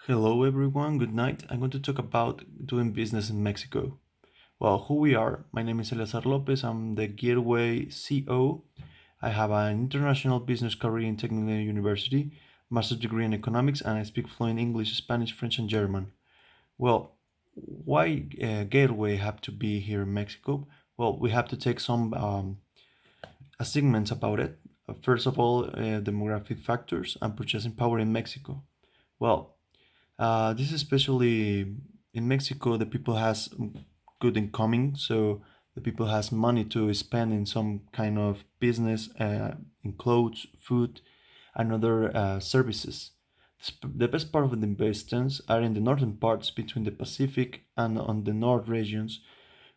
Hello, everyone. Good night. I'm going to talk about doing business in Mexico. Well, who we are. My name is Eleazar Lopez. I'm the Gearway CEO. I have an international business career in Technical University, master's degree in economics, and I speak fluent English, Spanish, French, and German. Well, why Gateway have to be here in Mexico? Well, we have to take some assignments about it. First of all, demographic factors and purchasing power in Mexico. Well, this is especially in Mexico. The people has good incoming, so the people has money to spend in some kind of business, in clothes, food, and other services. The best part of the investments are in the northern parts between the Pacific and on the north regions,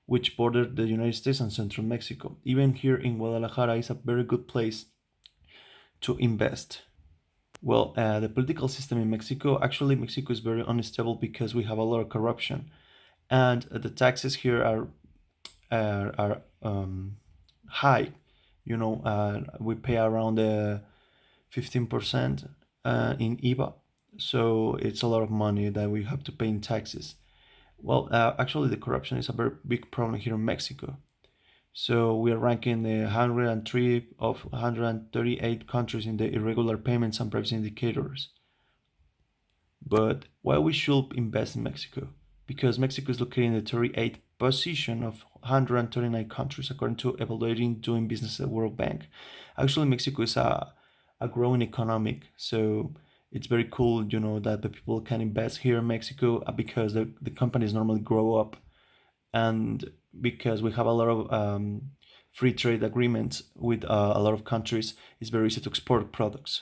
which border the United States and central Mexico. Even here in Guadalajara is a very good place to invest. Well, the political system in Mexico, actually, Mexico is very unstable because we have a lot of corruption, and the taxes here are high. We pay around 15% in IVA, so it's a lot of money that we have to pay in taxes. Well, actually, the corruption is a very big problem here in Mexico. So we are ranking the 103 of 138 countries in the irregular payments and privacy indicators. But why we should invest in Mexico? Because Mexico is located in the 38th position of 139 countries according to evaluating doing business at World Bank. Actually, Mexico is a growing economic, so it's very cool, that the people can invest here in Mexico because the companies normally grow up, and because we have a lot of free trade agreements with a lot of countries, it's very easy to export products.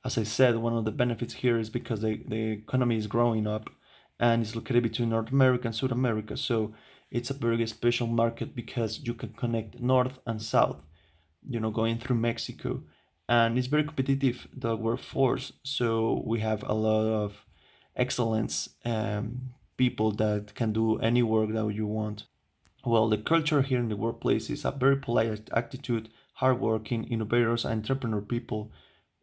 As I said, one of the benefits here is because the economy is growing up and it's located between North America and South America. So it's a very special market because you can connect north and south, going through Mexico. And it's very competitive, the workforce. So we have a lot of excellence, people that can do any work that you want. Well, the culture here in the workplace is a very polite attitude, hardworking, innovators, and entrepreneur people,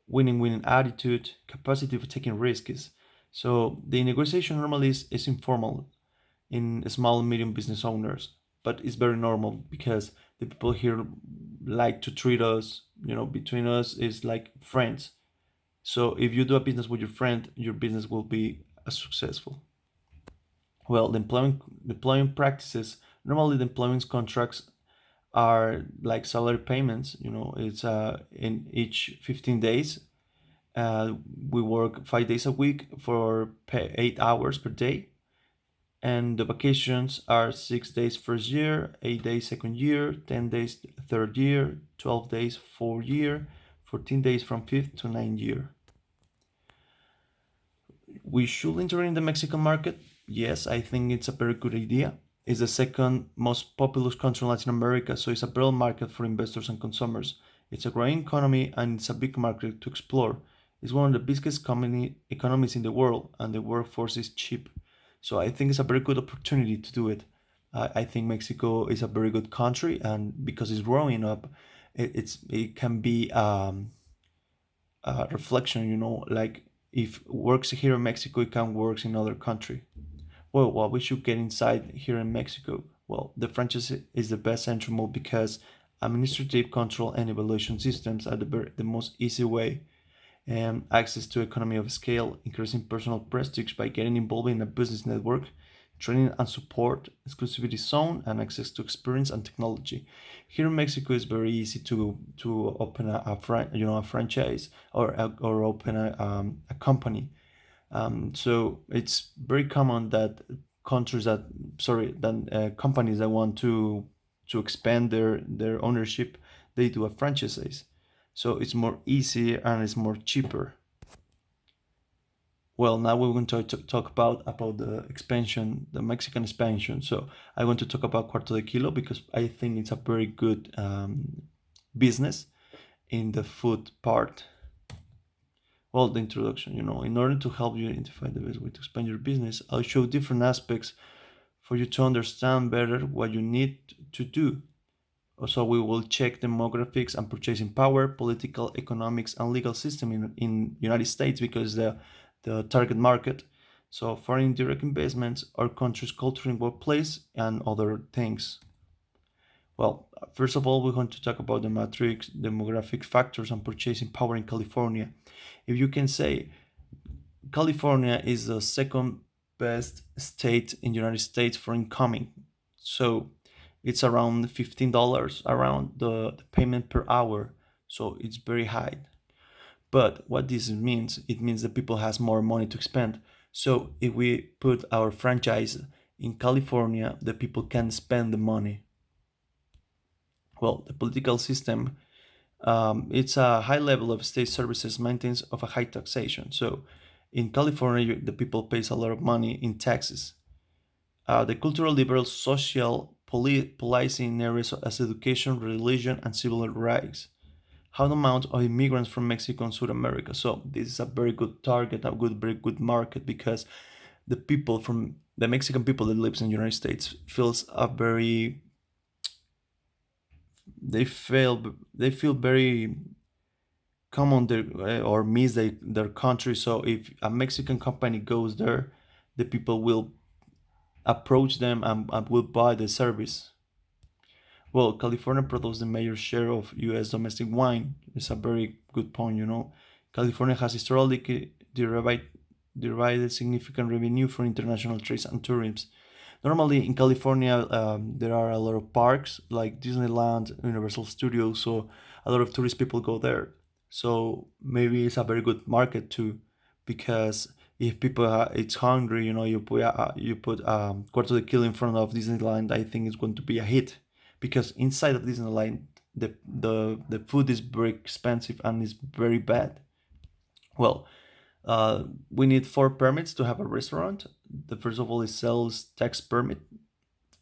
winning attitude, capacity for taking risks. So the negotiation normally is informal in small and medium business owners, but it's very normal because the people here like to treat us, between us is like friends. So if you do a business with your friend, your business will be successful. Well, the employment practices, normally the employment contracts are like salary payments. It's in each 15 days. We work 5 days a week for 8 hours per day, and the vacations are 6 days first year, 8 days second year, 10 days third year, 12 days fourth year, 14 days from fifth to ninth year. We should enter in the Mexican market. Yes, I think it's a very good idea. It's the second most populous country in Latin America, so it's a broad market for investors and consumers. It's a growing economy and it's a big market to explore. It's one of the biggest economies in the world, and the workforce is cheap. So I think it's a very good opportunity to do it. I think Mexico is a very good country, and because it's growing up, it can be reflection. Like if works here in Mexico, it can works in other country. Well, what we should get inside here in Mexico. Well, the franchise is the best entry mode because administrative control and evaluation systems are the most easy way, and access to economy of scale, increasing personal prestige by getting involved in a business network, training and support, exclusivity zone, and access to experience and technology. Here in Mexico, it's very easy to open a franchise, or open a company. So it's very common that companies that want to expand their ownership, they do a franchise. So it's more easy and it's more cheaper. Well, now we're going to talk about the expansion, the Mexican expansion. So I want to talk about Cuarto de Kilo because I think it's a very good business in the food part. Well, the introduction, in order to help you identify the best way to expand your business, I'll show different aspects for you to understand better what you need to do. Also, we will check demographics and purchasing power, political, economics, and legal system in United States because the target market. So foreign direct investments, our country's culture in workplace, and other things. Well, first of all, we're going to talk about the matrix, demographic factors, and purchasing power in California. If you can say California is the second best state in the United States for incoming. So it's around $15 around the payment per hour. So it's very high. But what this means, it means that people has more money to spend. So if we put our franchise in California, the people can spend the money. Well, the political system, it's a high level of state services maintenance of a high taxation. So in California, the people pays a lot of money in taxes. The cultural liberal social policing areas as education, religion, and civil rights. How the amount of immigrants from Mexico and South America. So this is a very good target, a very good market because the people from the Mexican people that lives in the United States feels a very they feel very common their or miss their country. So if a Mexican company goes there, the people will approach them and will buy the service. Well, California produces the major share of U.S. domestic wine. It's a very good point, you know. California has historically derived significant revenue from international trade and tourism. Normally in California, there are a lot of parks like Disneyland, Universal Studios, so a lot of tourist people go there. So maybe it's a very good market too, because if people are it's hungry, you know, you put Cuarto de Kilo in front of Disneyland, I think it's going to be a hit, because inside of Disneyland, the food is very expensive and is very bad. Well, we need four permits to have a restaurant. The first of all is sales tax permit,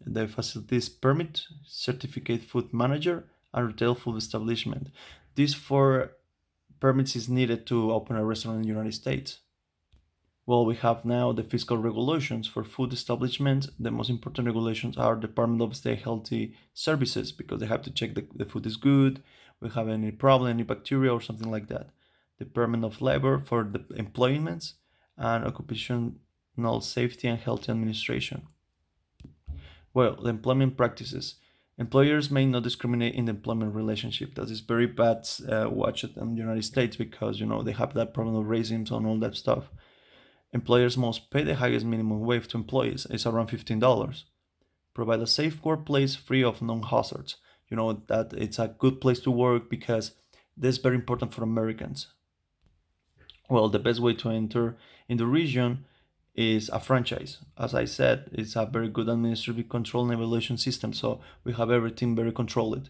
the facilities permit, certificate food manager, and retail food establishment. These four permits is needed to open a restaurant in the United States. Well, we have now the fiscal regulations for food establishments. The most important regulations are Department of State Healthy Services, because they have to check the food is good, we have any problem, any bacteria or something like that. Department of Labor for the employments, and Occupational Safety and Health Administration. Well, the employment practices. Employers may not discriminate in the employment relationship. That is very bad watched in the United States, because you know they have that problem of racism and all that stuff. Employers must pay the highest minimum wage to employees. It's around $15. Provide a safe workplace free of known hazards. You know that it's a good place to work, because this is very important for Americans. Well, the best way to enter in the region is a franchise. As I said, it's a very good administrative control and evaluation system, so we have everything very controlled.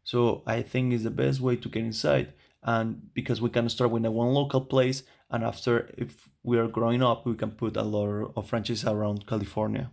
So I think it's the best way to get inside, and because we can start with a one local place, and after, if we are growing up, we can put a lot of franchises around California.